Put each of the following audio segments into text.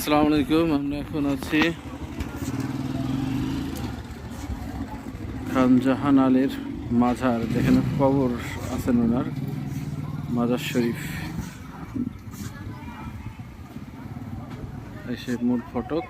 আসসালামু আলাইকুম। আমরা এখন আছি খান জাহান আলীর মাজার, যেখানে কবর আছেন ওনার, মাজার শরীফ। এসে মূল ফটক।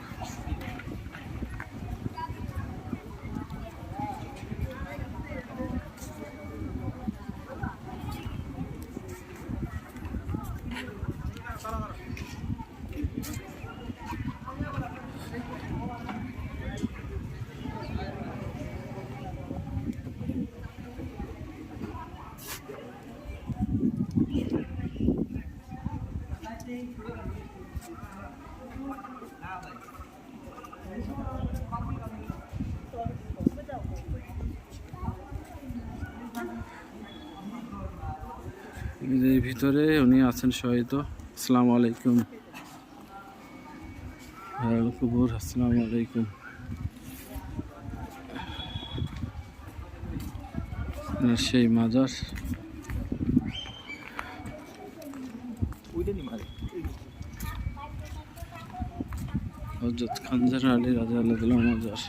এর ভিতরে উনি আছেন শহীদ। আসসালামু আলাইকুম। কবর। আসসালামু আলাইকুম। সেই মাজার। হযরত খান জাহান আলী রাদিয়াল্লাহু আনহু মাজার।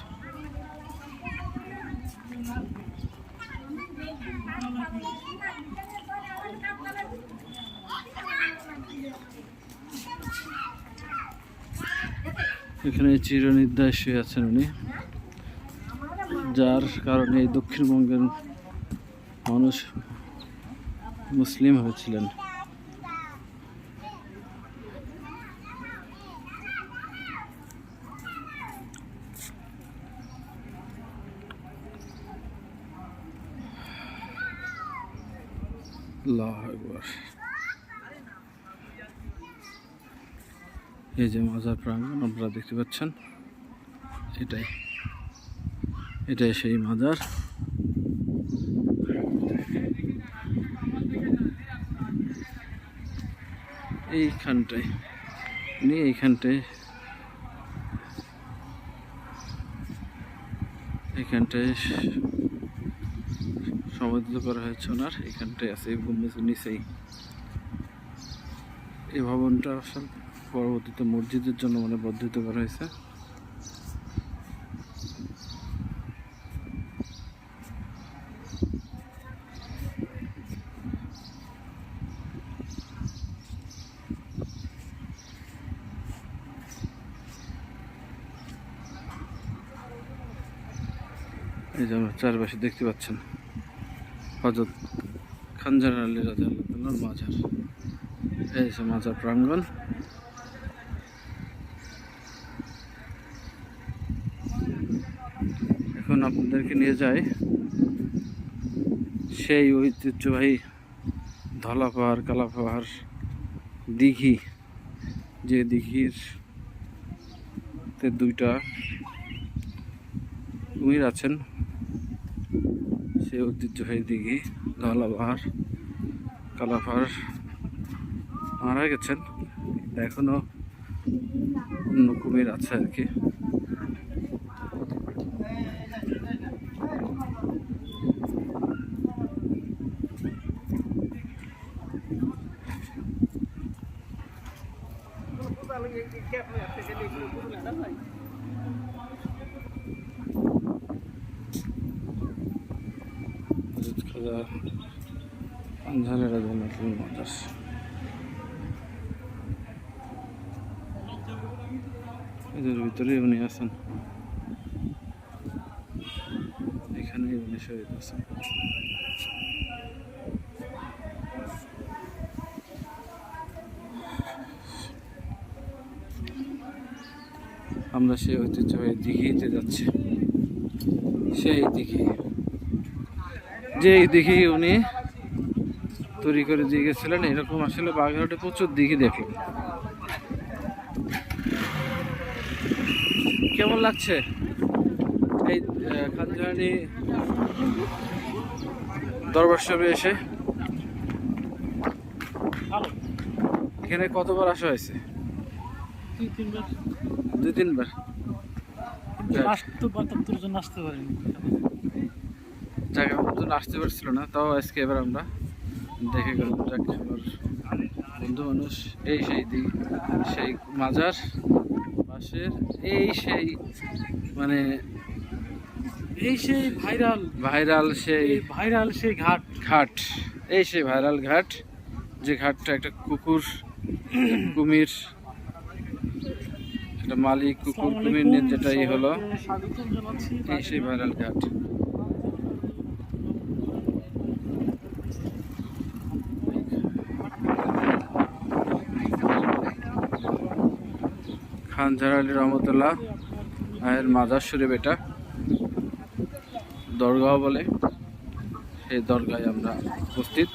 এখানে চিরনিদ্রায় শুয়ে আছেন উনি, যার কারণে এই দক্ষিণবঙ্গের মানুষ মুসলিম হয়েছিলেন। আল্লাহু আকবার। এই যে মাজার প্রাঙ্গণ আপনারা দেখতে পাচ্ছেন, এটাই সেই মাজার। এইখানটায় সমাধিত করা হয়েছে ওনার। এইখানটায় আছে গম্বুজের নিচেই। এই ভবনটা আসলে পরবর্তীতে মসজিদের জন্য বর্ধিত করা হয়েছে। এই যে আমরা চারপাশে দেখতে পাচ্ছেন হযরত খান জাহান আলী রাদিয়াল্লাহু আনহুর মাজার। এই যে মাজার প্রাঙ্গণ। এখন আপনাদেরকে নিয়ে যাই সেই ঐতিহ্যবাহী ধলা পাহাড় কালা পাহাড় দিঘি, যে দিঘির দুইটা কুমির আছেন। সেই ঐতিহ্যবাহী দিঘি ধলা পাহাড় কালা পাহাড় মারা গেছেন, এখনো অন্য কুমির আছে আর কি। এদের ভিতরে উনি আছেন, এখানে উনি শহীদ আছেন। আমরা সেই ঐতিহ্যবাহী দিঘিতে যাচ্ছি। সেই দিঘি, যে দিঘি উনি তৈরি করে দিয়ে গেছিলেন। এরকম আসলে বাগেরহাটে প্রচুর দিঘি দেখলাম। কেমন লাগছে এই খান জাহান আলী দরবার শরীফে এসে? এখানে কতবার আসা হয়েছে? দুই তিনবার। জায়গা মতন আসতে পারছিল না, তাও আজকে এবার আমরা দেখে গেলাম। বন্ধু মানুষ। এই সেই সেই মাজার পাশের এই সেই মানে এই সেই ভাইরাল ভাইরাল সেই ঘাট। ঘাট, এই সেই ভাইরাল ঘাট, যে ঘাটটা একটা কুমির, একটা মালিক কুকুর কুমির নিয়ে যেটাই হলো, স্বাগতম জানাচ্ছি। এই সেই ভাইরাল ঘাট। খান জাহার আলী রহমতুল্লাহ এর মাজার শরীফ, এটা দরগাহ বলে, সেই দরগায় আমরা উপস্থিত।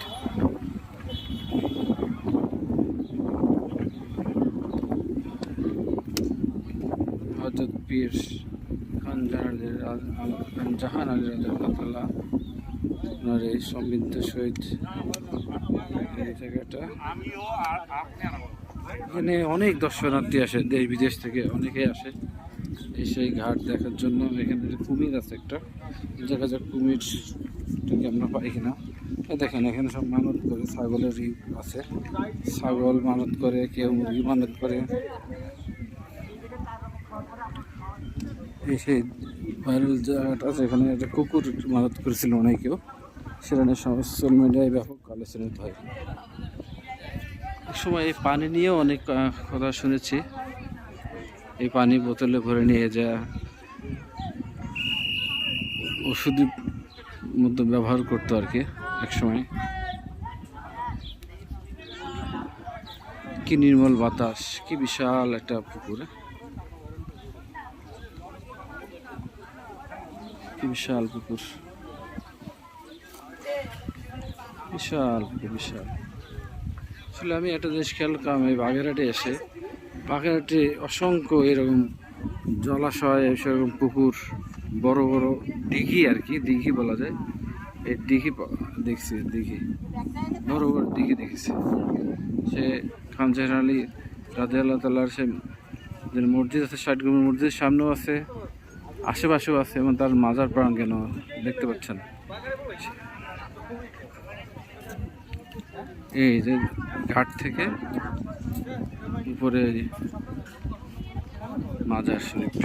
হযরত পীর খান জাহান আলী রাদিয়াল্লাহু ওনার এই সমৃদ্ধ সহিত এই জায়গাটা। এখানে অনেক দর্শনার্থী আসে, দেশ বিদেশ থেকে অনেকেই আসে এই সেই ঘাট দেখার জন্য। এখানে যে কুমির আছে একটা, দেখা যাক কুমিরটাকে আমরা পাই কিনা। দেখেন এখানে সব মানত করে, ছাগলের আছে, ছাগল মানত করে, কেউ মুরগি মানত করে। এই সেই ভাইরাল জায়গাটা আছে, এখানে একটা কুকুর মানত করেছিল অনেকেও, সেটা নিয়ে সোশ্যাল মিডিয়ায় ব্যাপক আলোচনা হয়। এক সময় এই পানি নিয়েও অনেক কথা শুনেছি, এই পানি বোতলে ভরে নিয়ে যা ওষুধের মধ্যে ব্যবহার করতো আর কি এক সময়। কি নির্মল বাতাস, কি বিশাল একটা পুকুর, কি বিশাল পুকুর, বিশাল পুকুর, বিশাল। আসলে আমি একটা জিনিস খেয়াল করলাম, এই বাগেরহাটে এসে, বাগেরহাটে অসংখ্য এরকম জলাশয়, সেরকম পুকুর, বড় বড় দিঘি আর কি, দিঘি বলা যায়, এই দিঘি দেখছি, দিঘি, বড় বড় দিঘি দেখেছি। সে খান জাহার আলী রাদিয়াল্লাহু তাআলার সে যে মসজিদ আছে, 60 গম্বুজ মসজিদের সামনেও আছে, আশেপাশেও আছে, এবং তার মাজার প্রাঙ্গণ দেখতে পাচ্ছেন। এই যে ঘাট থেকে উপরে মাজার শরীফ।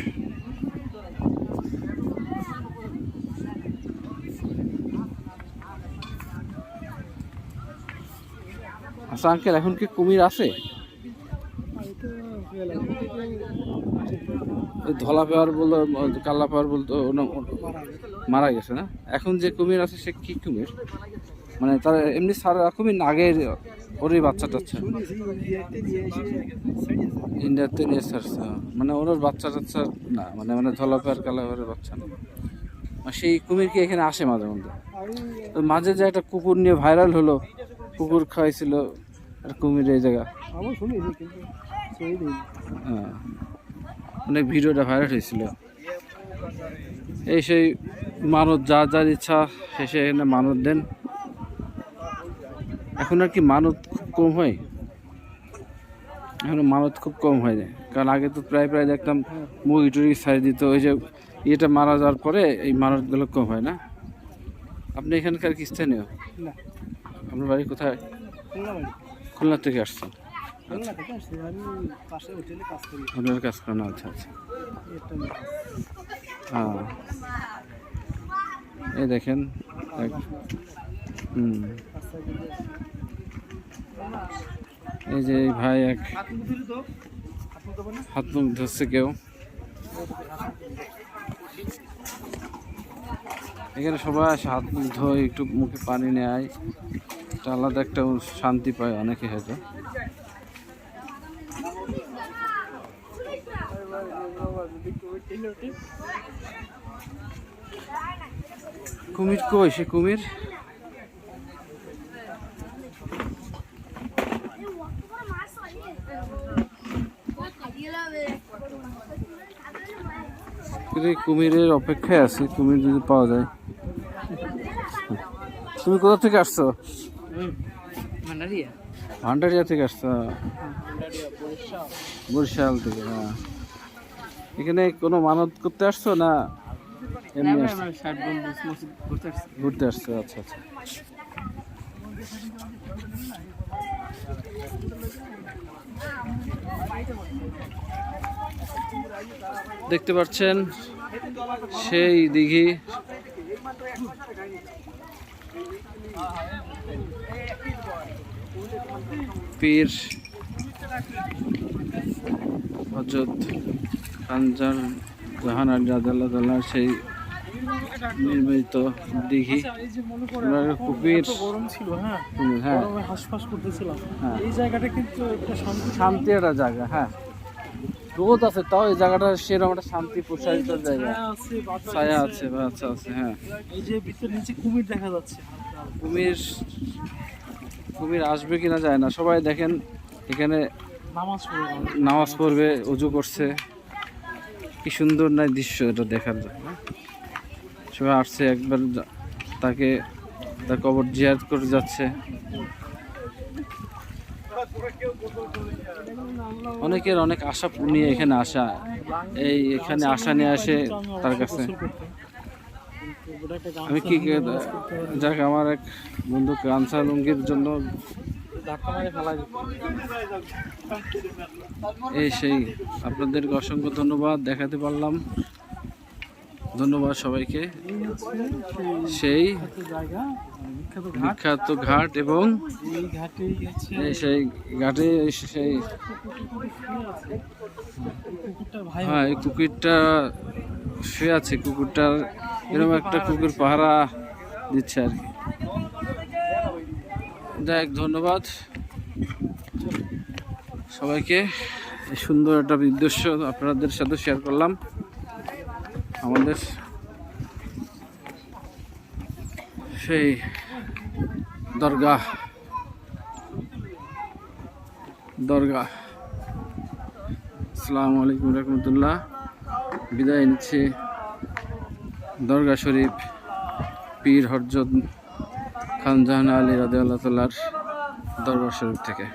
আচ্ছা আঙ্কেল, এখন কি কুমির আছে? ধলা পাহাড় বলতো, কাল্লা পাহাড় বলতো, মারা গেছে না? এখন যে কুমির আছে সে কি কুমির? মানে তার এমনি সারা কুমির আগের ওরই বাচ্চা টাচ্চা ইন্ডিয়াতে নিয়ে ছাড়ছে, মানে ওর বাচ্চা টাচ্চা না, মানে মানে ধলা পাহাড় কাল্লা পাহাড়ের বাচ্চা না। সেই কুমির কি এখানে আসে মাঝে মধ্যে? মাঝে যে একটা কুকুর নিয়ে ভাইরাল হলো, কুকুর খাওয়াইছিল আর কুমির এই জায়গা, হ্যাঁ অনেক ভিডিওটা ভাইরাল হয়েছিল। এই সেই মানত, যার যার ইচ্ছা সে এখানে মানত দেন। এখন আর কি মানত খুব কম হয়, এখন মানত খুব কম হয়ে যায়, কারণ আগে তো প্রায় প্রায় দেখতাম মুরগি টুরগি ছাড়ি দিত, ওই যে ইয়েটা মারা যাওয়ার পরে এই মানতগুলো কম হয় না। আপনি এখানকার কি স্থানীয়? আপনার বাড়ি কোথায়? খুলনা থেকে আসছেন? হোটেলে কাজ করেন, আচ্ছা আচ্ছা। হ্যাঁ এই দেখেন, এই যে ভাই এক হাত মুখ ধরছে কেউ, এখানে সবাই আসে হাত মুখ ধোয়, একটু মুখে পানি নেয়, এটা আলাদা একটা শান্তি পায় অনেকে হয়তো। কুমির কই? সে কুমির কুমিরের অপেক্ষায় আছি, কুমির যদি পাওয়া যায়। তুমি কোথা থেকে আসছো? ভান্ডারিয়া থেকে আসছো? বরিশাল থেকে। হ্যাঁ, এখানে কোনো মানত করতে আসছো না এমনি ঘুরতে আসছো? আচ্ছা আচ্ছা। দেখতে পাচ্ছেন সেই দিঘি, পীর হযরত খানজাহান আলী রাদিয়াল্লাহু তাআলার সেই নির্মিত দিঘি। এই যে মনে করে আমরা কুপির গরম ছিল, হ্যাঁ হ্যাঁ গরমে হাঁসফাঁস করতেছিলাম, হ্যাঁ। এই জায়গাটা কিন্তু একটা শান্তি একটা জায়গা, হ্যাঁ রোদ আছে তাও এই জায়গাটা সেরকম একটা শান্তি প্রসারিত জায়গা, ছায়া আছে বাচ্চা আছে। হ্যাঁ এই যে ভিতর নিচে কুমির দেখা যাচ্ছে। কুমির কুমির আসবে কিনা যায় না। সবাই দেখেন এখানে নামাজ পড়ে নামাজ পড়বে, উজু করছে, কি সুন্দর না দৃশ্য এটা দেখার জন্য। সবাই আসছে একবার তাকে তার কবর জিয়ারত করে যাচ্ছে। অনেকের অনেক আশা নিয়ে এখানে আসা, এই এখানে আশা নিয়ে আসে তার কাছে। আমি কি যাক আমার এক বন্ধু কানসা লুঙ্গির জন্য এই সেই আপনাদেরকে অসংখ্য ধন্যবাদ দেখাতে পারলাম। ধন্যবাদ সবাইকে। সেই বিখ্যাত ঘাট এবং সেই ঘাটে সেই হ্যাঁ এই কুকুরটা শুয়ে আছে, কুকুরটার এরকম একটা কুকুর পাহারা দিচ্ছে আর কি। যাক ধন্যবাদ সবাইকে। এই সুন্দর একটা দৃশ্য আপনাদের সাথে শেয়ার করলাম। আমাদের সেই দরগা আসসালামু আলাইকুম রহমতুল্লাহ। বিদায় নিচ্ছি দরগা শরীফ পীর হযরত খানজাহান আলী রাদিয়াল্লাহু তাআলার দরবার শরীফ থেকে।